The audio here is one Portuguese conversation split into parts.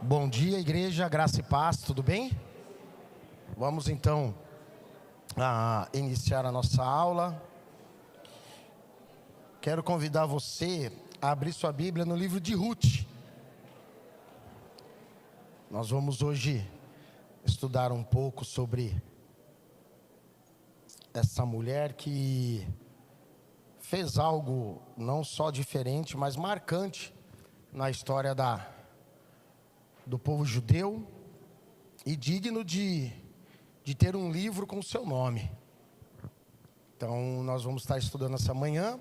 Bom dia, igreja, graça e paz, tudo bem? Vamos então iniciar a nossa aula. Quero convidar você a abrir sua Bíblia no livro de Ruth. Nós vamos hoje estudar um pouco sobre essa mulher que fez algo não só diferente, mas marcante na história do povo judeu e digno de ter um livro com o seu nome. Então nós vamos estar estudando essa manhã.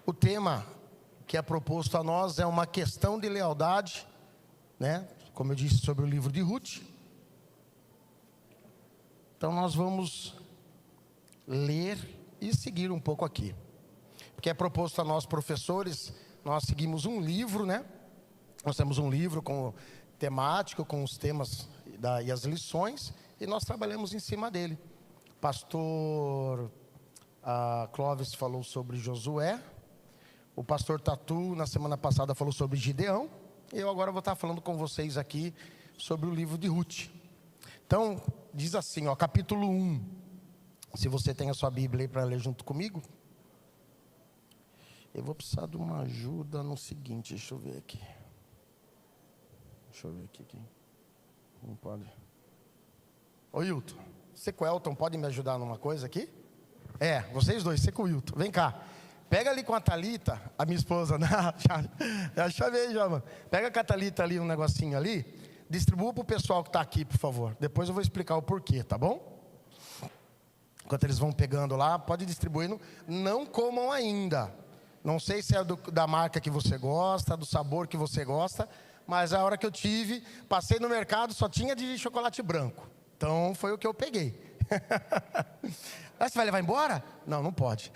O tema que é proposto a nós é uma questão de lealdade, né? Como eu disse, sobre o livro de Ruth. Então nós vamos ler e seguir um pouco aqui, porque é proposto a nós professores. Nós seguimos um livro, né? Nós temos um livro temático, com os temas e as lições, e nós trabalhamos em cima dele. Pastor Clóvis falou sobre Josué, o pastor Tatu na semana passada falou sobre Gideão, e eu agora vou estar falando com vocês aqui sobre o livro de Ruth. Então, diz assim, capítulo 1, se você tem a sua Bíblia aí para ler junto comigo. Eu vou precisar de uma ajuda no seguinte, deixa eu ver aqui. Não pode. Ô Hilton, você com o Elton pode me ajudar numa coisa aqui? Vocês dois, você com o Hilton, vem cá. Pega ali com a Thalita, a minha esposa, já chamei já, mano. Pega com a Thalita ali um negocinho ali, distribua para o pessoal que está aqui, por favor. Depois eu vou explicar o porquê, tá bom? Enquanto eles vão pegando lá, pode distribuir. Não comam ainda. Não sei se é da marca que você gosta, do sabor que você gosta, mas a hora que eu passei no mercado, só tinha de chocolate branco. Então, foi o que eu peguei. Você vai levar embora? Não pode.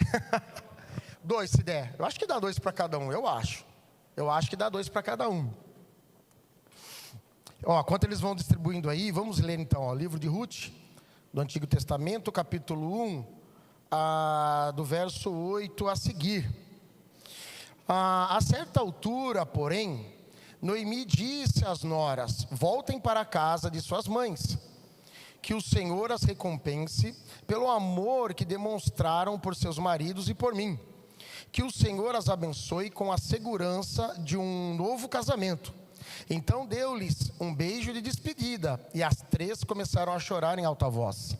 2 se der. Eu acho que dá 2 para cada um, eu acho. Eu acho que dá 2 para cada um. Enquanto eles vão distribuindo aí, vamos ler então, o livro de Ruth, do Antigo Testamento, capítulo 1, do verso 8 a seguir. A certa altura, porém, Noemi disse às noras: voltem para a casa de suas mães, que o Senhor as recompense pelo amor que demonstraram por seus maridos e por mim, que o Senhor as abençoe com a segurança de um novo casamento. Então deu-lhes um beijo de despedida, e as 3 começaram a chorar em alta voz.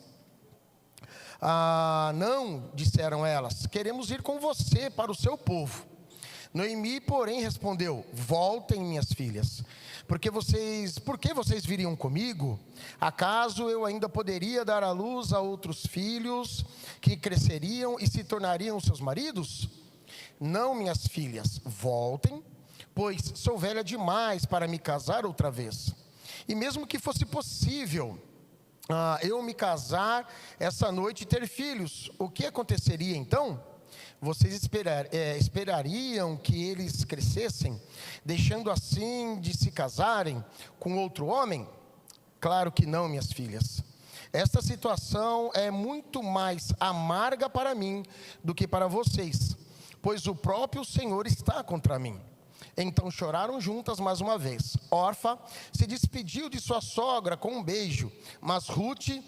Não, disseram elas, queremos ir com você para o seu povo. Noemi, porém, respondeu: voltem, minhas filhas, por que vocês viriam comigo? Acaso eu ainda poderia dar à luz a outros filhos que cresceriam e se tornariam seus maridos? Não, minhas filhas, voltem, pois sou velha demais para me casar outra vez. E mesmo que fosse possível eu me casar essa noite e ter filhos, o que aconteceria então? Vocês esperariam que eles crescessem, deixando assim de se casarem com outro homem? Claro que não, minhas filhas. Esta situação é muito mais amarga para mim do que para vocês, pois o próprio Senhor está contra mim. Então choraram juntas mais uma vez. Orfa se despediu de sua sogra com um beijo, mas Ruth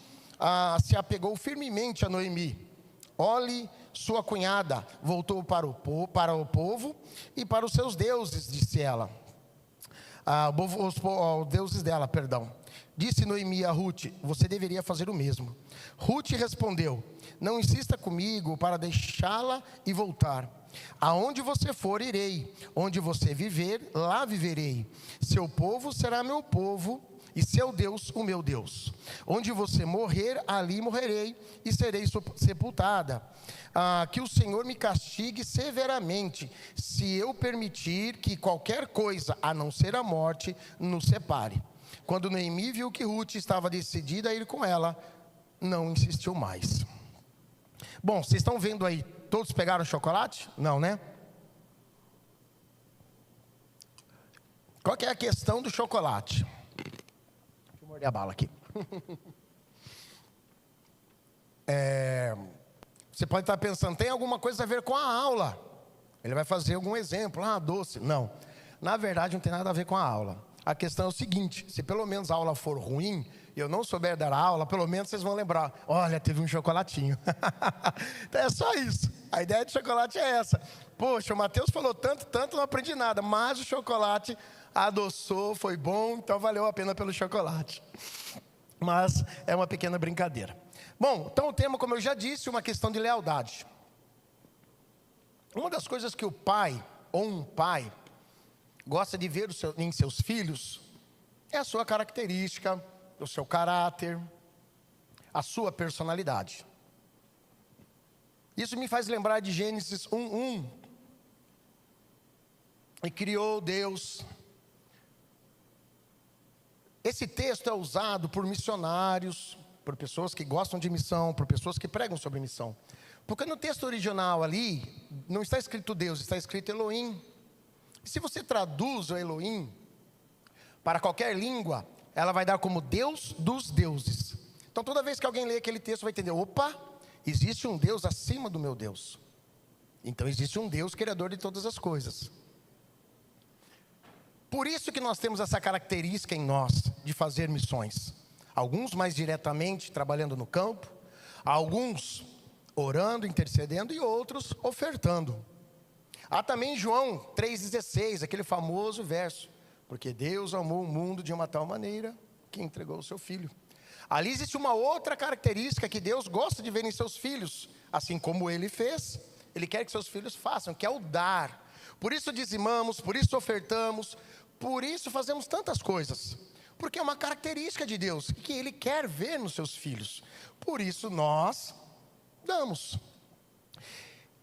se apegou firmemente a Noemi. Olhe, sua cunhada voltou para o povo e para os seus deuses, disse ela. Os deuses dela, perdão. Disse Noemi a Ruth: você deveria fazer o mesmo. Ruth respondeu: não insista comigo para deixá-la e voltar. Aonde você for, irei. Onde você viver, lá viverei. Seu povo será meu povo, e seu Deus, o meu Deus. Onde você morrer, ali morrerei e serei sepultada. Que o Senhor me castigue severamente, se eu permitir que qualquer coisa, a não ser a morte, nos separe. Quando Noemi viu que Ruth estava decidida a ir com ela, não insistiu mais. Bom, vocês estão vendo aí, todos pegaram chocolate? Não, né? Qual que é a questão do chocolate? Deixa eu morder a bala aqui. Você pode estar pensando, tem alguma coisa a ver com a aula. Ele vai fazer algum exemplo, doce. Não, na verdade não tem nada a ver com a aula. A questão é o seguinte: se pelo menos a aula for ruim e eu não souber dar a aula, pelo menos vocês vão lembrar: olha, teve um chocolatinho. Então é só isso. A ideia de chocolate é essa. Poxa, o Mateus falou tanto, não aprendi nada, mas o chocolate adoçou, foi bom, então valeu a pena pelo chocolate. Mas é uma pequena brincadeira. Bom, então o tema, como eu já disse, uma questão de lealdade. Uma das coisas que o pai, ou um pai, gosta de ver em seus filhos é a sua característica, o seu caráter, a sua personalidade. Isso me faz lembrar de Gênesis 1:1. E criou Deus. Esse texto é usado por missionários, por pessoas que gostam de missão, por pessoas que pregam sobre missão. Porque no texto original ali, não está escrito Deus, está escrito Elohim. E se você traduz o Elohim para qualquer língua, ela vai dar como Deus dos deuses. Então toda vez que alguém lê aquele texto vai entender: opa, existe um Deus acima do meu Deus. Então existe um Deus criador de todas as coisas. Por isso que nós temos essa característica em nós de fazer missões. Alguns mais diretamente trabalhando no campo, alguns orando, intercedendo, e outros ofertando. Há também João 3,16, aquele famoso verso: porque Deus amou o mundo de uma tal maneira que entregou o seu Filho. Ali existe uma outra característica que Deus gosta de ver em seus filhos, assim como Ele fez, Ele quer que seus filhos façam, que é o dar. Por isso dizimamos, por isso ofertamos, por isso fazemos tantas coisas, porque é uma característica de Deus, que Ele quer ver nos seus filhos. Por isso nós damos.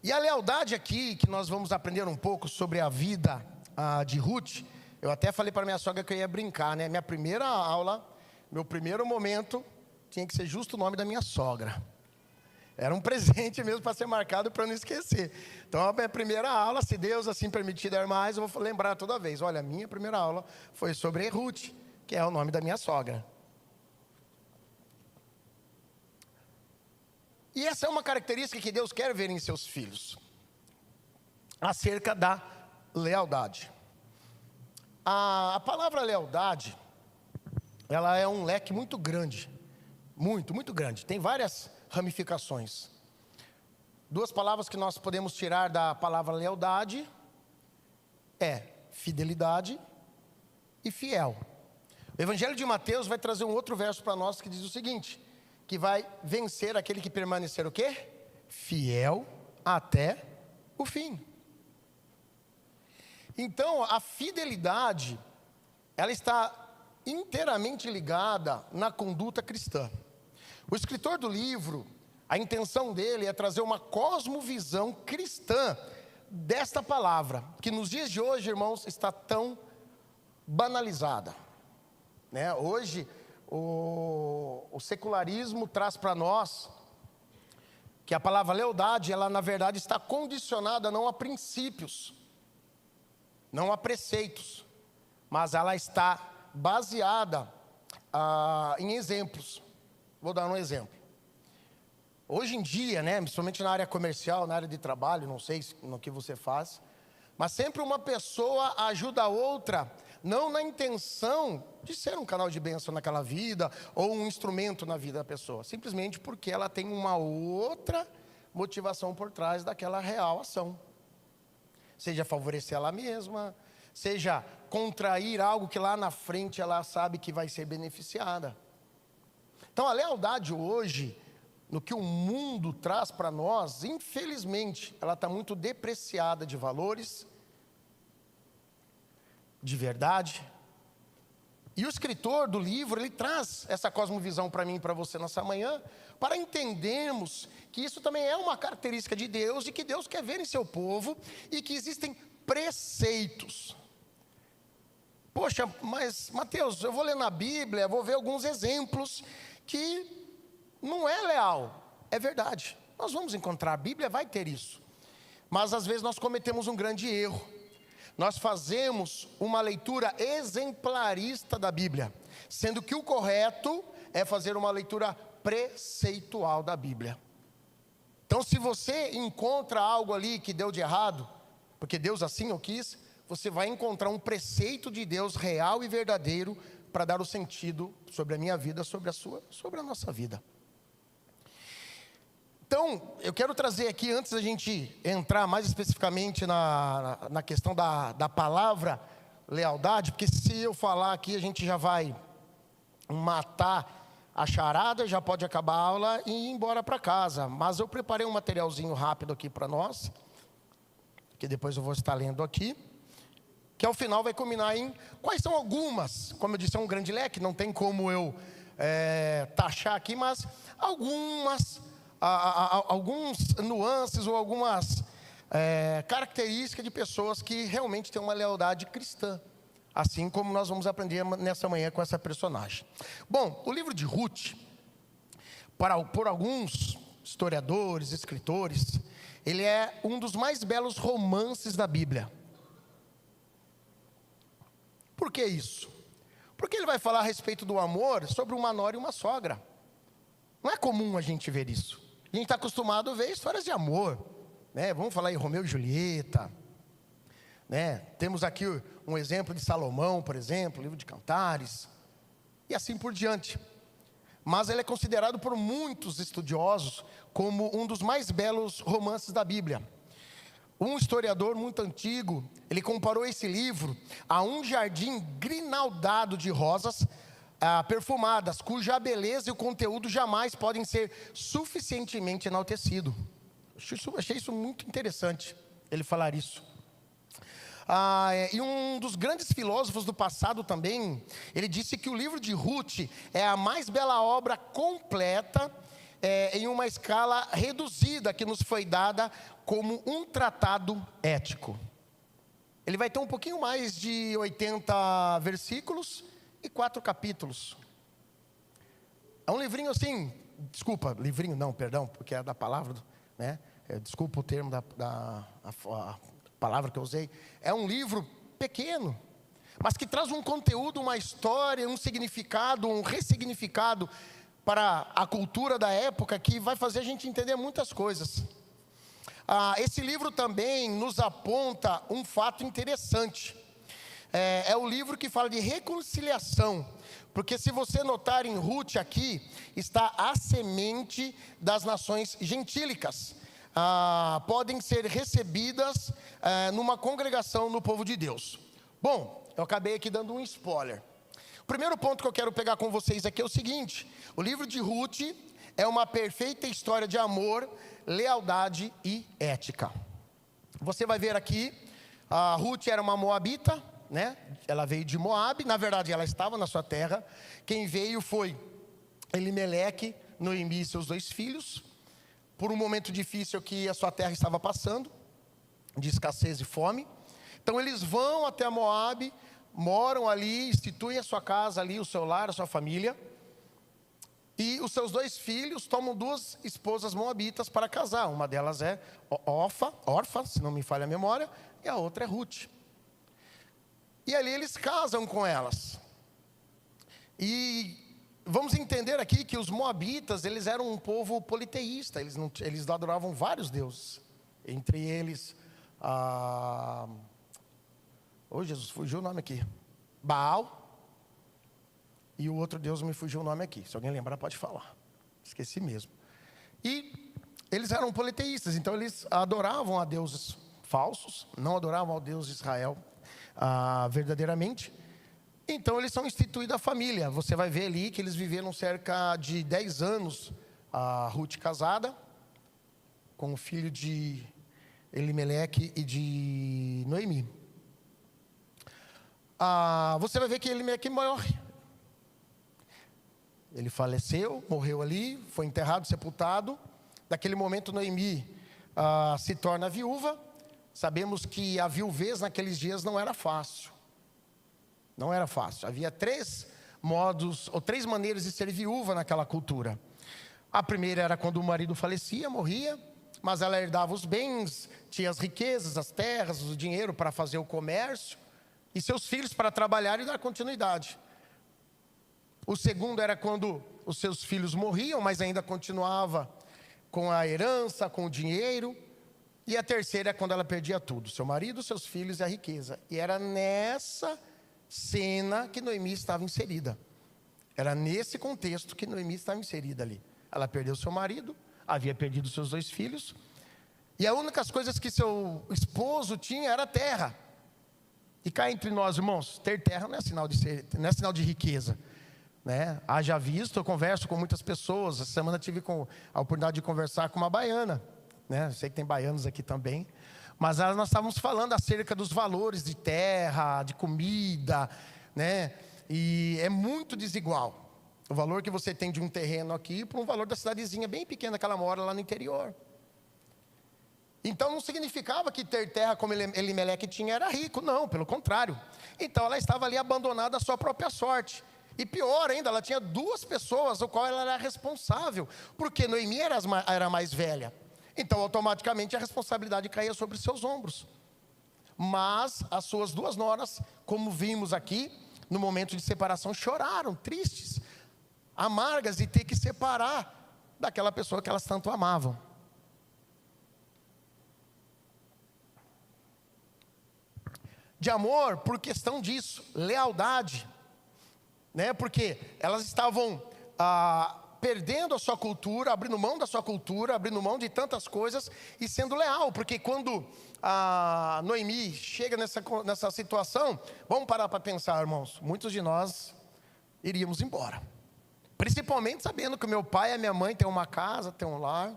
E a lealdade aqui, que nós vamos aprender um pouco sobre a vida de Ruth. Eu até falei para minha sogra que eu ia brincar, né? Minha primeira aula, meu primeiro momento, tinha que ser justo o nome da minha sogra. Era um presente mesmo para ser marcado, para não esquecer. Então a minha primeira aula, se Deus assim permitir dar mais, eu vou lembrar toda vez: olha, a minha primeira aula foi sobre Ruth, que é o nome da minha sogra. E essa é uma característica que Deus quer ver em seus filhos, acerca da lealdade. A palavra lealdade, ela é um leque muito grande, muito grande, tem várias ramificações. Duas palavras que nós podemos tirar da palavra lealdade é fidelidade e fiel. O Evangelho de Mateus vai trazer um outro verso para nós que diz o seguinte: que vai vencer aquele que permanecer o quê? Fiel até o fim. Então, a fidelidade, ela está inteiramente ligada na conduta cristã. O escritor do livro, a intenção dele é trazer uma cosmovisão cristã desta palavra, que nos dias de hoje, irmãos, está tão banalizada, né? Hoje, o secularismo traz para nós que a palavra lealdade, ela na verdade está condicionada não a princípios, não a preceitos, mas ela está baseada em exemplos. Vou dar um exemplo. Hoje em dia, né, principalmente na área comercial, na área de trabalho, não sei no que você faz, mas sempre uma pessoa ajuda a outra, não na intenção de ser um canal de bênção naquela vida, ou um instrumento na vida da pessoa, simplesmente porque ela tem uma outra motivação por trás daquela real ação. Seja favorecer ela mesma, seja contrair algo que lá na frente ela sabe que vai ser beneficiada. Então a lealdade hoje, no que o mundo traz para nós, infelizmente, ela está muito depreciada de valores, de verdade. E o escritor do livro, ele traz essa cosmovisão para mim e para você nessa manhã, para entendermos que isso também é uma característica de Deus, e que Deus quer ver em seu povo, e que existem preceitos. Poxa, mas Mateus, eu vou ler na Bíblia, vou ver alguns exemplos que não é leal. É verdade, nós vamos encontrar, a Bíblia vai ter isso. Mas às vezes nós cometemos um grande erro. Nós fazemos uma leitura exemplarista da Bíblia, sendo que o correto é fazer uma leitura preceitual da Bíblia. Então se você encontra algo ali que deu de errado, porque Deus assim o quis, você vai encontrar um preceito de Deus real e verdadeiro para dar o sentido sobre a minha vida, sobre a sua, sobre a nossa vida. Então, eu quero trazer aqui, antes da gente entrar mais especificamente na questão da palavra lealdade, porque se eu falar aqui, a gente já vai matar a charada, já pode acabar a aula e ir embora para casa. Mas eu preparei um materialzinho rápido aqui para nós, que depois eu vou estar lendo aqui, que ao final vai culminar em quais são algumas, como eu disse, é um grande leque, não tem como eu taxar aqui, mas alguns nuances ou algumas características de pessoas que realmente têm uma lealdade cristã, assim como nós vamos aprender nessa manhã com essa personagem. Bom, o livro de Ruth, por alguns historiadores, escritores, ele é um dos mais belos romances da Bíblia. Por que isso? Porque ele vai falar a respeito do amor sobre uma nora e uma sogra. Não é comum a gente ver isso. A gente está acostumado a ver histórias de amor, né? Vamos falar em Romeu e Julieta, né? Temos aqui um exemplo de Salomão, por exemplo, livro de Cantares, e assim por diante. Mas ele é considerado por muitos estudiosos como um dos mais belos romances da Bíblia. Um historiador muito antigo, ele comparou esse livro a um jardim grinaldado de rosas perfumadas, cuja beleza e o conteúdo jamais podem ser suficientemente enaltecidos. Achei isso muito interessante, ele falar isso. E um dos grandes filósofos do passado também, ele disse que o livro de Ruth é a mais bela obra completa em uma escala reduzida que nos foi dada como um tratado ético. Ele vai ter um pouquinho mais de 80 versículos e 4 capítulos. É um livrinho assim, livrinho não, perdão, porque é da palavra, né? Desculpa o termo a palavra que eu usei. É um livro pequeno, mas que traz um conteúdo, uma história, um significado, um ressignificado para a cultura da época que vai fazer a gente entender muitas coisas. Esse livro também nos aponta um fato interessante. É o livro que fala de reconciliação, porque se você notar em Ruth aqui, está a semente das nações gentílicas. Podem ser recebidas numa congregação no povo de Deus. Bom, eu acabei aqui dando um spoiler. O primeiro ponto que eu quero pegar com vocês aqui é o seguinte: o livro de Ruth é uma perfeita história de amor, lealdade e ética. Você vai ver aqui, Ruth era uma moabita, né? Ela veio de Moabe, na verdade ela estava na sua terra. Quem veio foi Elimeleque, Noemi e seus 2 filhos, por um momento difícil que a sua terra estava passando, de escassez e fome. Então eles vão até Moabe, moram ali, instituem a sua casa ali, o seu lar, a sua família. E os seus 2 filhos tomam 2 esposas moabitas para casar. Uma delas é Orfa, se não me falha a memória, e a outra é Ruth. E ali eles casam com elas. E vamos entender aqui que os moabitas, eles eram um povo politeísta, eles adoravam vários deuses. Entre eles, Jesus, fugiu o nome aqui, Baal. E o outro Deus me fugiu o nome aqui. Se alguém lembrar, pode falar. Esqueci mesmo. E eles eram politeístas, então eles adoravam a deuses falsos, não adoravam ao Deus de Israel verdadeiramente. Então eles são instituídos a família. Você vai ver ali que eles viveram cerca de 10 anos, a Ruth casada, com o filho de Elimeleque e de Noemi. Você vai ver que Elimeleque morre. Ele faleceu, morreu ali, foi enterrado, sepultado. Daquele momento Noemi se torna viúva. Sabemos que a viuvez naqueles dias não era fácil. Não era fácil. Havia 3 modos, ou 3 maneiras de ser viúva naquela cultura. A primeira era quando o marido falecia, morria, mas ela herdava os bens, tinha as riquezas, as terras, o dinheiro para fazer o comércio, e seus filhos para trabalhar e dar continuidade. O segundo era quando os seus filhos morriam, mas ainda continuava com a herança, com o dinheiro. E a terceira é quando ela perdia tudo: seu marido, seus filhos e a riqueza. E era nessa cena que Noemi estava inserida. Era nesse contexto que Noemi estava inserida ali. Ela perdeu seu marido, havia perdido seus 2 filhos, e as únicas coisas que seu esposo tinha era terra. E cá entre nós, irmãos, ter terra não é sinal de riqueza, né? Haja visto, eu converso com muitas pessoas. Essa semana tive a oportunidade de conversar com uma baiana, né? Eu sei que tem baianos aqui também, mas nós estávamos falando acerca dos valores de terra, de comida, né? E é muito desigual o valor que você tem de um terreno aqui para um valor da cidadezinha bem pequena que ela mora lá no interior. Então não significava que ter terra como Elimeleque tinha era rico, não, pelo contrário. Então ela estava ali abandonada à sua própria sorte. E pior ainda, ela tinha 2 pessoas, o qual ela era responsável, porque Noemi era mais velha. Então automaticamente a responsabilidade caía sobre seus ombros. Mas as suas 2 noras, como vimos aqui, no momento de separação, choraram, tristes, amargas de ter que separar daquela pessoa que elas tanto amavam. De amor por questão disso, lealdade, né? Porque elas estavam perdendo a sua cultura, abrindo mão da sua cultura, abrindo mão de tantas coisas e sendo leal. Porque quando a Noemi chega nessa situação, vamos parar para pensar, irmãos, muitos de nós iríamos embora, principalmente sabendo que o meu pai e a minha mãe têm uma casa, têm um lar.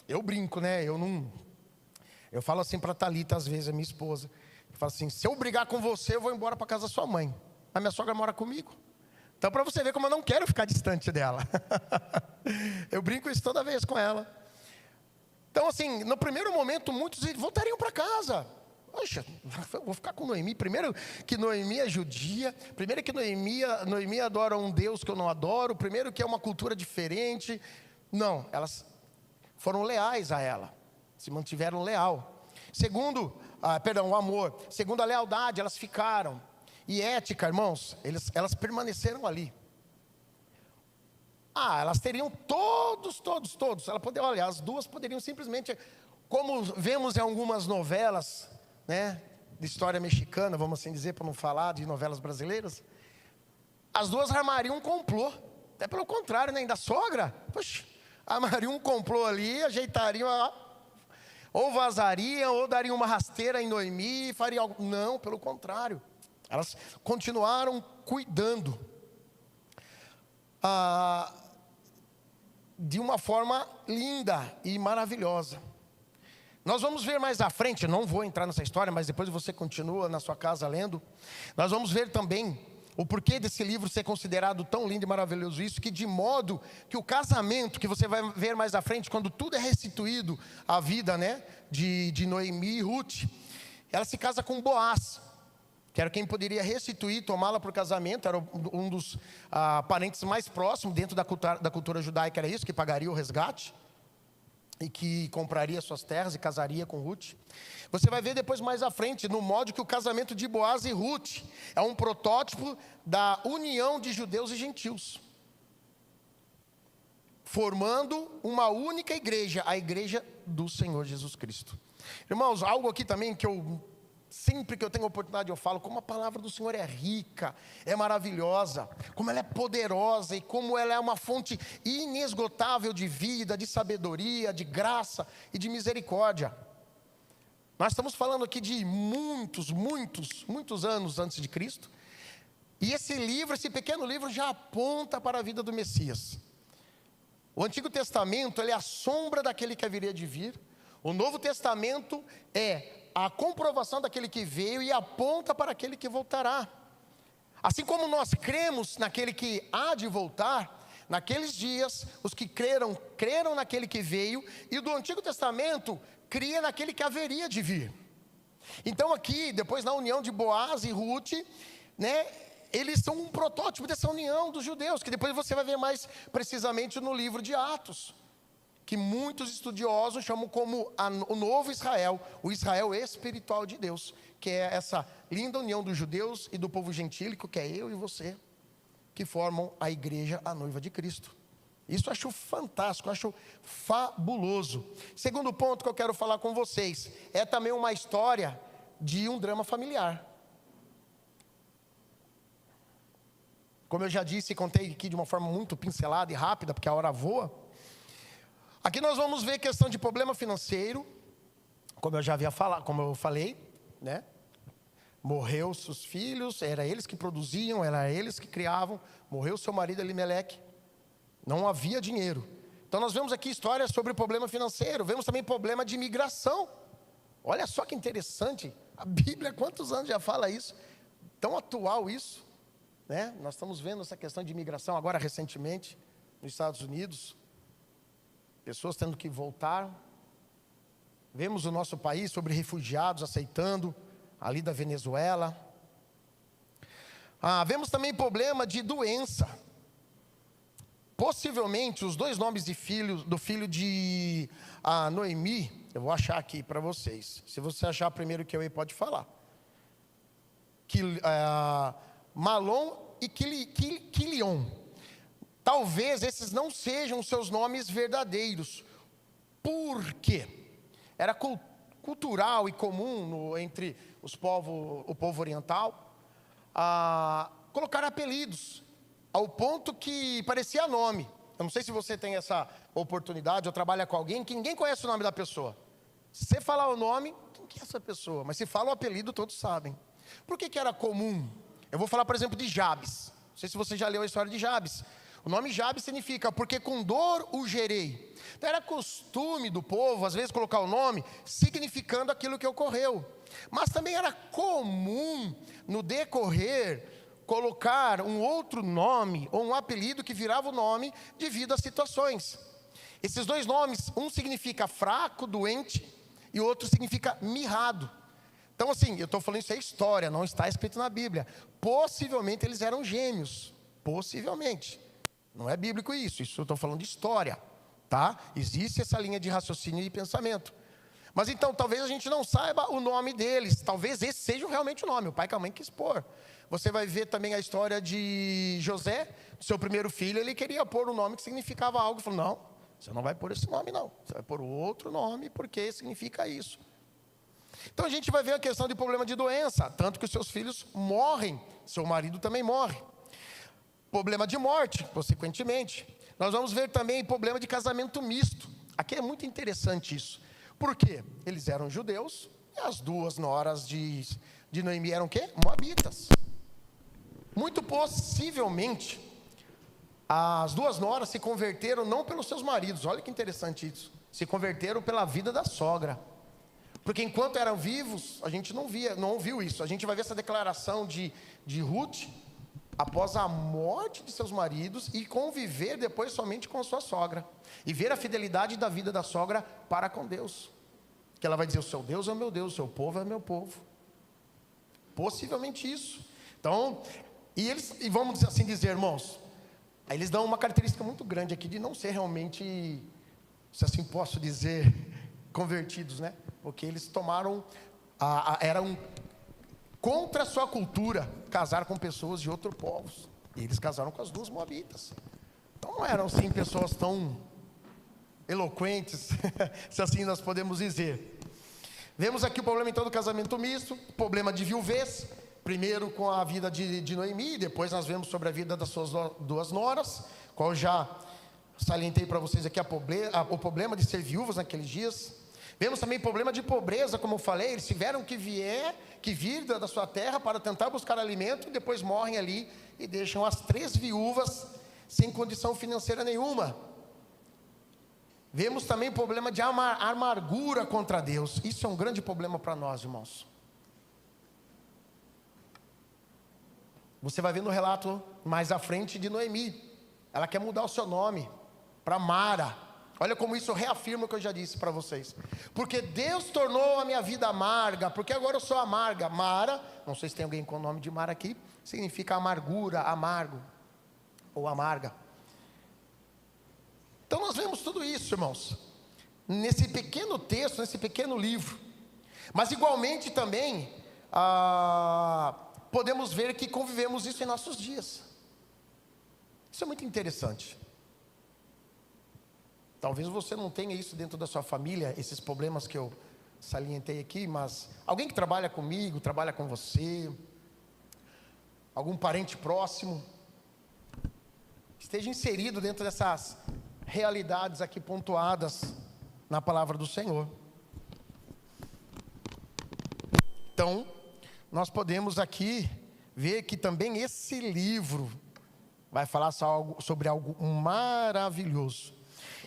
Eu brinco, né? Eu falo assim para a Thalita, às vezes, a minha esposa, eu falo assim: se eu brigar com você, eu vou embora para casa da sua mãe. A minha sogra mora comigo. Então, para você ver como eu não quero ficar distante dela. Eu brinco isso toda vez com ela. Então, assim, no primeiro momento, muitos voltariam para casa. Poxa, vou ficar com Noemi. Primeiro que Noemi é judia. Primeiro que Noemi adora um Deus que eu não adoro. Primeiro que é uma cultura diferente. Não, elas foram leais a ela. Se mantiveram leal. Segundo, o amor. Segundo, a lealdade, elas ficaram. E ética, irmãos, elas permaneceram ali. Elas teriam todos. Olha, as 2 poderiam simplesmente, como vemos em algumas novelas, né, de história mexicana, vamos assim dizer, para não falar de novelas brasileiras, as 2 armariam um complô. Até pelo contrário, né, ainda a sogra, poxa, armariam um complô ali, ajeitariam, ou vazariam, ou dariam uma rasteira em Noemi, fariam algo. Não, pelo contrário. Elas continuaram cuidando de uma forma linda e maravilhosa. Nós vamos ver mais à frente, eu não vou entrar nessa história, mas depois você continua na sua casa lendo. Nós vamos ver também o porquê desse livro ser considerado tão lindo e maravilhoso. Isso que de modo que o casamento, que você vai ver mais à frente, quando tudo é restituído à vida, né, de Noemi e Ruth, ela se casa com Boaz, que era quem poderia restituir, tomá-la para o casamento. Era um dos parentes mais próximos dentro da cultura judaica, era isso, que pagaria o resgate e que compraria suas terras e casaria com Ruth. Você vai ver depois mais à frente, no modo que o casamento de Boaz e Ruth é um protótipo da união de judeus e gentios, formando uma única igreja, a igreja do Senhor Jesus Cristo. Irmãos, algo aqui também que sempre que eu tenho oportunidade eu falo, como a palavra do Senhor é rica, é maravilhosa, como ela é poderosa e como ela é uma fonte inesgotável de vida, de sabedoria, de graça e de misericórdia. Nós estamos falando aqui de muitos anos antes de Cristo, e esse pequeno livro já aponta para a vida do Messias. O Antigo Testamento, ele é a sombra daquele que haveria de vir. O Novo Testamento é a comprovação daquele que veio e aponta para aquele que voltará. Assim como nós cremos naquele que há de voltar, naqueles dias, os que creram naquele que veio, e do Antigo Testamento, cria naquele que haveria de vir. Então aqui, depois na união de Boaz e Ruth, né, eles são um protótipo dessa união dos judeus, que depois você vai ver mais precisamente no livro de Atos, que muitos estudiosos chamam como o novo Israel, o Israel espiritual de Deus, que é essa linda união dos judeus e do povo gentílico, que é eu e você, que formam a igreja, a noiva de Cristo. Isso eu acho fantástico, eu acho fabuloso. Segundo ponto que eu quero falar com vocês, é também uma história de um drama familiar. Como eu já disse e contei aqui de uma forma muito pincelada e rápida, porque a hora voa. Aqui nós vamos ver questão de problema financeiro, como eu já havia falado, como eu falei, né? Morreu seus filhos, era eles que produziam, era eles que criavam. Morreu seu marido Elimeleque, não havia dinheiro. Então nós vemos aqui histórias sobre problema financeiro, vemos também problema de imigração. Olha só que interessante, a Bíblia, quantos anos já fala isso? Tão atual isso, né? Nós estamos vendo essa questão de imigração agora recentemente, nos Estados Unidos. Pessoas tendo que voltar. Vemos o nosso país sobre refugiados aceitando, ali da Venezuela. Vemos também problema de doença. Possivelmente os dois nomes do filho de Noemi, eu vou achar aqui para vocês. Se você achar primeiro que eu pode falar. Malom e Quilion. Talvez esses não sejam seus nomes verdadeiros. Por quê? Era cultural e comum entre o povo oriental colocar apelidos, ao ponto que parecia nome. Eu não sei se você tem essa oportunidade ou trabalha com alguém que ninguém conhece o nome da pessoa. Se você falar o nome, quem que é essa pessoa? Mas se fala o apelido, todos sabem. Por que era comum? Eu vou falar, por exemplo, de Jabes. Não sei se você já leu a história de Jabes. O nome Jabes significa, porque com dor o gerei. Então era costume do povo, às vezes, colocar o nome, significando aquilo que ocorreu. Mas também era comum, no decorrer, colocar um outro nome, ou um apelido que virava o nome, devido a situações. Esses dois nomes, um significa fraco, doente, e o outro significa mirrado. Então assim, eu estou falando isso é história, não está escrito na Bíblia. Possivelmente eles eram gêmeos, possivelmente. Não é bíblico isso eu estou falando de história, tá? Existe essa linha de raciocínio e pensamento. Mas então, talvez a gente não saiba o nome deles, talvez esse seja realmente o nome, o pai que a mãe quis pôr. Você vai ver também a história de José, seu primeiro filho, ele queria pôr um nome que significava algo, falou, não, você não vai pôr esse nome não, você vai pôr outro nome, porque significa isso. Então a gente vai ver a questão de problema de doença, tanto que os seus filhos morrem, seu marido também morre. Problema de morte, consequentemente. Nós vamos ver também problema de casamento misto. Aqui é muito interessante isso. Por quê? Eles eram judeus e as duas noras de Noemi eram o quê? Moabitas. Muito possivelmente, as duas noras se converteram não pelos seus maridos. Olha que interessante isso. Se converteram pela vida da sogra. Porque enquanto eram vivos, a gente não ouviu isso. A gente vai ver essa declaração de Ruth, após a morte de seus maridos, e conviver depois somente com a sua sogra, e ver a fidelidade da vida da sogra para com Deus, que ela vai dizer, o seu Deus é o meu Deus, o seu povo é o meu povo, possivelmente isso. Então, e vamos assim dizer, irmãos, aí eles dão uma característica muito grande aqui, de não ser realmente, se assim posso dizer, convertidos, né, porque eles tomaram, eram contra a sua cultura, casar com pessoas de outros povos. E eles casaram com as duas moabitas. Então não eram assim pessoas tão eloquentes, se assim nós podemos dizer. Vemos aqui o problema então do casamento misto, problema de viuvez, primeiro com a vida de Noemi, depois nós vemos sobre a vida das suas duas noras, qual já salientei para vocês aqui o problema de ser viúvas naqueles dias. Vemos também problema de pobreza, como eu falei, eles tiveram que vir da sua terra para tentar buscar alimento, e depois morrem ali e deixam as 3 viúvas sem condição financeira nenhuma. Vemos também problema de amargura contra Deus. Isso é um grande problema para nós, irmãos. Você vai ver no relato mais à frente de Noemi. Ela quer mudar o seu nome para Mara. Olha como isso reafirma o que eu já disse para vocês. Porque Deus tornou a minha vida amarga, porque agora eu sou amarga. Mara, não sei se tem alguém com o nome de Mara aqui, significa amargura, amargo, ou amarga. Então nós vemos tudo isso, irmãos, nesse pequeno texto, nesse pequeno livro. Mas igualmente também, podemos ver que convivemos isso em nossos dias. Isso é muito interessante. Talvez você não tenha isso dentro da sua família, esses problemas que eu salientei aqui, mas alguém que trabalha comigo, trabalha com você, algum parente próximo, esteja inserido dentro dessas realidades aqui pontuadas na palavra do Senhor. Então, nós podemos aqui ver que também esse livro vai falar sobre algo maravilhoso.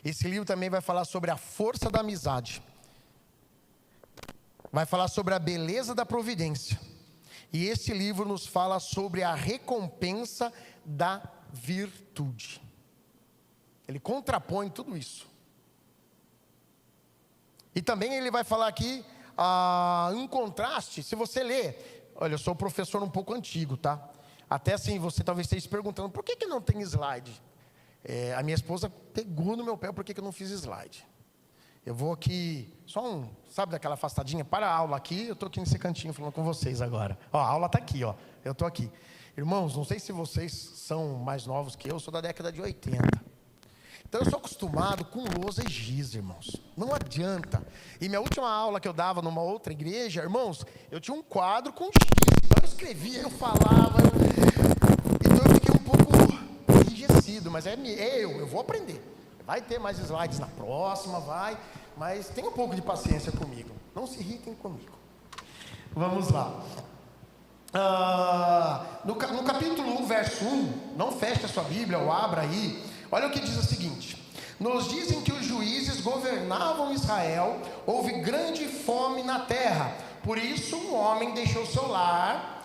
Esse livro também vai falar sobre a força da amizade, vai falar sobre a beleza da providência, e esse livro nos fala sobre a recompensa da virtude. Ele contrapõe tudo isso. E também ele vai falar aqui um contraste. Se você ler, olha, eu sou um professor um pouco antigo, tá? Até assim, você talvez esteja se perguntando, por que não tem slide? A minha esposa pegou no meu pé, por que eu não fiz slide? Eu vou aqui, sabe daquela afastadinha? Para a aula aqui, eu estou aqui nesse cantinho falando com vocês agora. Ó, a aula está aqui, ó, eu estou aqui. Irmãos, não sei se vocês são mais novos que eu sou da década de 80. Então eu sou acostumado com lousa e giz, irmãos. Não adianta. E minha última aula que eu dava numa outra igreja, irmãos, eu tinha um quadro com giz. Então eu escrevia, eu falava. Então eu fiquei um pouco enrijecido, mas eu vou aprender. Vai ter mais slides na próxima, vai. Mas tenha um pouco de paciência comigo. Não se irritem comigo. Vamos lá. No capítulo 1, verso 1, não feche a sua Bíblia ou abra aí. Olha o que diz o seguinte: nos dizem que os juízes governavam Israel, houve grande fome na terra, por isso um homem deixou seu lar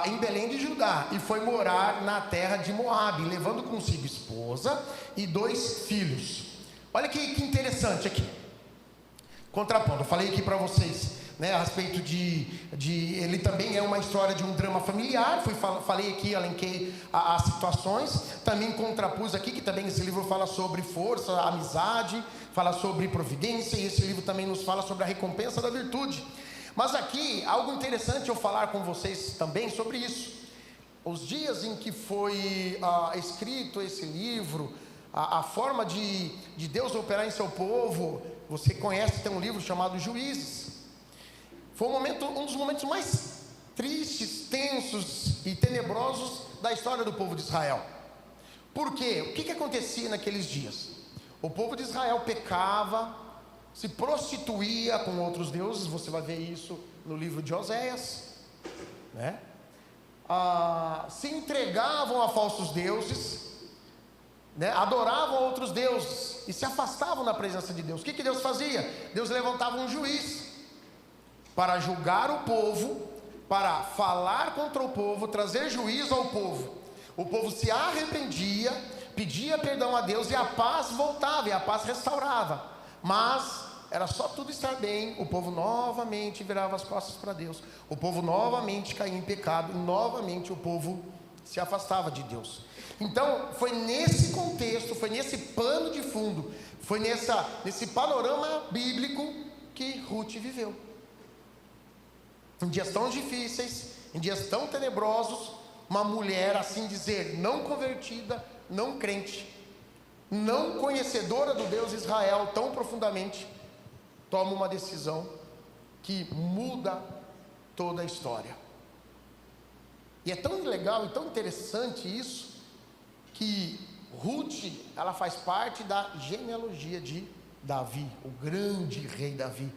em Belém de Judá e foi morar na terra de Moabe, levando consigo esposa e 2 filhos. Olha que interessante aqui, contraponto. Eu falei aqui para vocês, né, a respeito ele também é uma história de um drama familiar. Falei aqui, elenquei as situações, também contrapus aqui que também esse livro fala sobre força, amizade, fala sobre providência, e esse livro também nos fala sobre a recompensa da virtude. Mas aqui, algo interessante eu falar com vocês também sobre isso. Os dias em que foi escrito esse livro, a forma de Deus operar em seu povo, você conhece, tem um livro chamado Juízes. Foi um dos momentos mais tristes, tensos e tenebrosos da história do povo de Israel. Por quê? O que acontecia naqueles dias? O povo de Israel pecava, se prostituía com outros deuses. Você vai ver isso no livro de Oséias, né? Se entregavam a falsos deuses, né? Adoravam outros deuses e se afastavam da presença de Deus. O que Deus fazia? Deus levantava um juiz para julgar o povo, para falar contra o povo, trazer juízo ao povo. O povo se arrependia, pedia perdão a Deus e a paz voltava, e a paz restaurava. Mas era só tudo estar bem, o povo novamente virava as costas para Deus, o povo novamente caía em pecado, e novamente o povo se afastava de Deus. Então foi nesse contexto, foi nesse pano de fundo, foi nesse panorama bíblico que Ruth viveu. Em dias tão difíceis, em dias tão tenebrosos, uma mulher, assim dizer, não convertida, não crente, não conhecedora do Deus Israel tão profundamente, toma uma decisão que muda toda a história. E é tão legal e tão interessante isso, que Ruth, ela faz parte da genealogia de Davi, o grande rei Davi.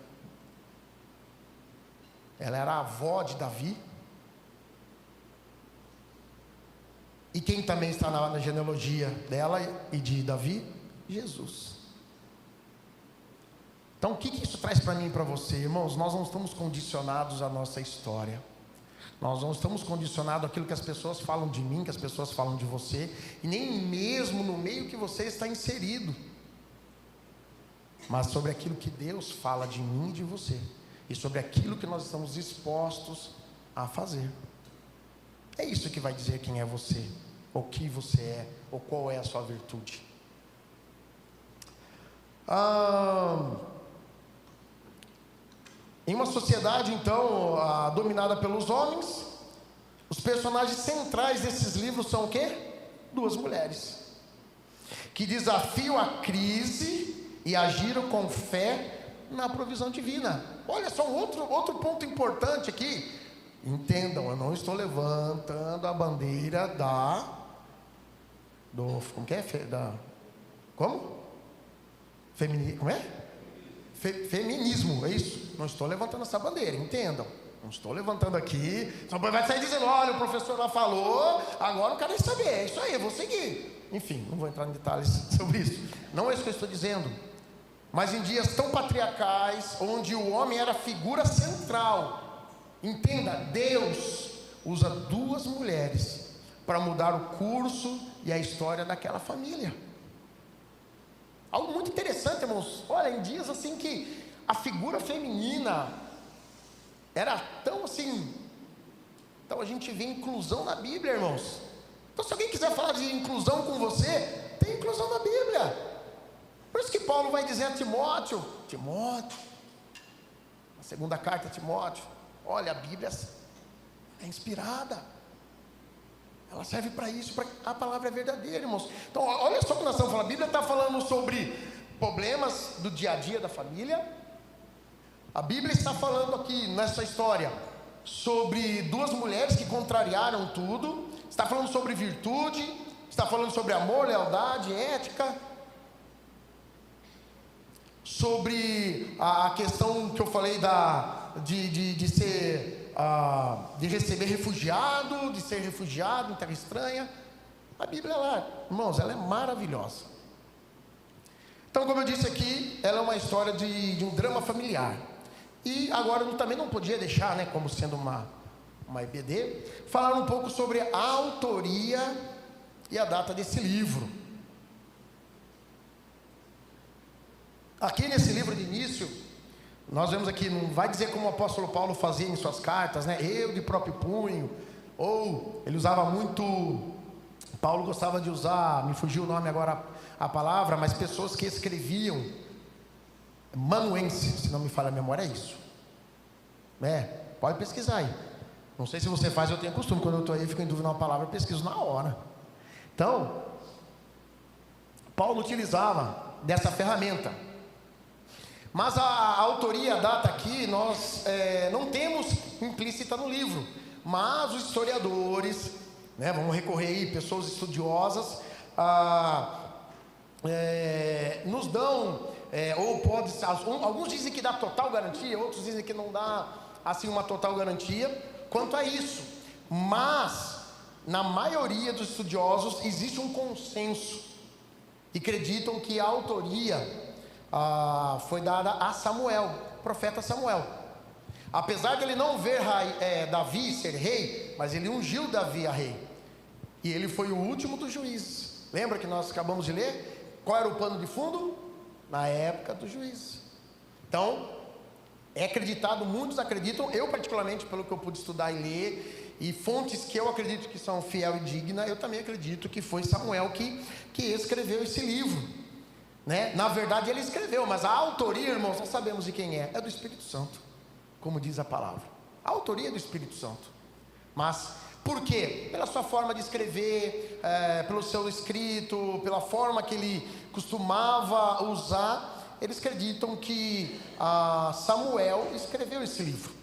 Ela era a avó de Davi. E quem também está na genealogia dela e de Davi? Jesus. Então o que isso traz para mim e para você, irmãos? Nós não estamos condicionados à nossa história. Nós não estamos condicionados àquilo que as pessoas falam de mim, que as pessoas falam de você, e nem mesmo no meio que você está inserido, mas sobre aquilo que Deus fala de mim e de você, e sobre aquilo que nós estamos dispostos a fazer. É isso que vai dizer quem é você, ou o que você é, ou qual é a sua virtude. Em uma sociedade, então, dominada pelos homens, os personagens centrais desses livros são o quê? 2 mulheres, que desafiam a crise e agiram com fé na provisão divina. Olha só um outro ponto importante aqui. Entendam, eu não estou levantando a bandeira como que é? Como é? Feminismo, é isso? Não estou levantando essa bandeira, entendam. Não estou levantando aqui, só vai sair dizendo, olha, o professor lá falou, agora não quero nem saber, é isso aí, eu vou seguir. Enfim, não vou entrar em detalhes sobre isso. Não é isso que eu estou dizendo. Mas em dias tão patriarcais, onde o homem era a figura central, entenda, Deus usa duas mulheres para mudar o curso e a história daquela família. Algo muito interessante, irmãos. Olha, em dias assim que a figura feminina era tão assim. Então a gente vê inclusão na Bíblia, irmãos. Então se alguém quiser falar de inclusão com você, tem inclusão na Bíblia. Por isso que Paulo vai dizer a Timóteo, a segunda carta a Timóteo, olha, a Bíblia é inspirada, ela serve para isso, a palavra é verdadeira, irmãos. Então olha só o que nós estamos falando. A Bíblia está falando sobre problemas do dia a dia da família. A Bíblia está falando aqui nessa história sobre duas mulheres que contrariaram tudo, está falando sobre virtude, está falando sobre amor, lealdade, ética, sobre a questão que eu falei de receber refugiado, de ser refugiado em terra estranha. A Bíblia lá, irmãos, ela é maravilhosa. Então, como eu disse aqui, ela é uma história de um drama familiar. E agora eu também não podia deixar, né, como sendo uma EBD, falar um pouco sobre a autoria e a data desse livro. Aqui nesse livro de início, nós vemos aqui, não vai dizer como o apóstolo Paulo fazia em suas cartas, né? Eu de próprio punho, ou ele usava muito, Paulo gostava de usar, me fugiu o nome agora a palavra, mas pessoas que escreviam, manuense, se não me falha a memória, é isso. Pode pesquisar aí. Não sei se você faz, eu tenho costume, quando eu estou aí, fico em dúvida uma palavra, eu pesquiso na hora. Então, Paulo utilizava dessa ferramenta. Mas a autoria, a data aqui, nós não temos implícita no livro, mas os historiadores, né, vamos recorrer aí, pessoas estudiosas, nos dão, alguns dizem que dá total garantia, outros dizem que não dá assim uma total garantia quanto a isso, mas na maioria dos estudiosos existe um consenso e acreditam que a autoria foi dada a Samuel, profeta Samuel. Apesar de ele não ver Davi ser rei, mas ele ungiu Davi a rei, e ele foi o último dos juízes. Lembra que nós acabamos de ler? Qual era o pano de fundo? Na época dos juízes. Então, é acreditado, muitos acreditam, eu particularmente, pelo que eu pude estudar e ler, e fontes que eu acredito que são fiel e digna, eu também acredito que foi Samuel que escreveu esse livro, né? Na verdade ele escreveu, mas a autoria, irmãos, nós sabemos de quem é do Espírito Santo, como diz a palavra. A autoria é do Espírito Santo. Mas por quê? Pela sua forma de escrever, pelo seu escrito, pela forma que ele costumava usar, eles acreditam que Samuel escreveu esse livro,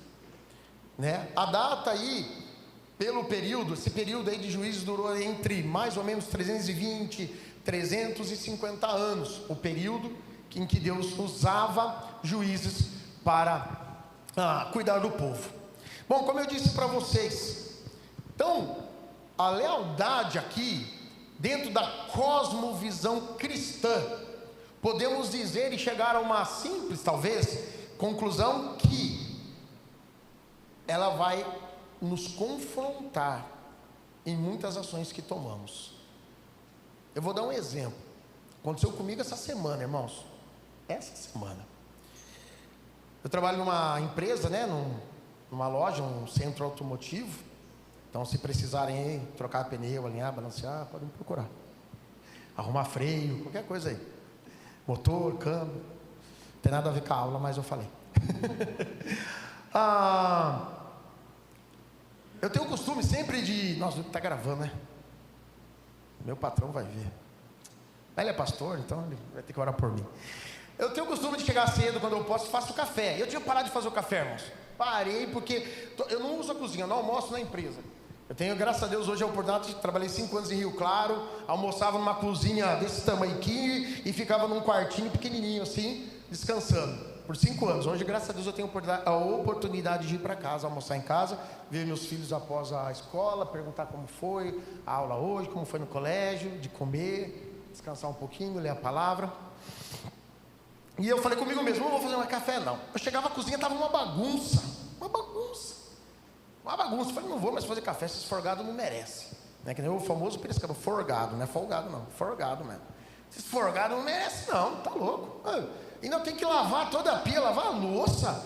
né? A data aí, pelo período, esse período aí de juízes durou entre mais ou menos 350 anos, o período em que Deus usava juízes para cuidar do povo. Bom, como eu disse para vocês, então, a lealdade aqui, dentro da cosmovisão cristã, podemos dizer e chegar a uma simples, talvez, conclusão que ela vai nos confrontar em muitas ações que tomamos. Eu vou dar um exemplo. Aconteceu comigo essa semana, irmãos. Essa semana. Eu trabalho numa empresa, né? Numa loja, um centro automotivo. Então, se precisarem trocar pneu, alinhar, balancear, podem me procurar. Arrumar freio, qualquer coisa aí. Motor, câmbio. Não tem nada a ver com a aula, mas eu falei. Eu tenho o costume sempre de... Nossa, está gravando, né? Meu patrão vai ver. Ele é pastor, então ele vai ter que orar por mim. Eu tenho o costume de chegar cedo quando eu posso, faço café. Eu tinha parado de fazer o café, irmãos. Parei porque eu não uso a cozinha, não almoço na empresa. Eu tenho, graças a Deus, hoje a oportunidade, trabalhei 5 anos em Rio Claro, almoçava numa cozinha desse tamanho aqui e ficava num quartinho pequenininho assim, descansando, por 5 anos. Hoje, graças a Deus, eu tenho a oportunidade de ir para casa, almoçar em casa, ver meus filhos após a escola, perguntar como foi a aula hoje, como foi no colégio, de comer, descansar um pouquinho, ler a palavra. E eu falei comigo mesmo, não vou fazer um café não. Eu chegava à cozinha, estava uma bagunça. Eu falei, não vou mais fazer café, esses forgados não merecem. Né? Que nem o famoso periscado, forgado, não é folgado não, forgado mesmo. Esses forgados não merecem não, tá louco. Ainda tem que lavar toda a pia, lavar a louça.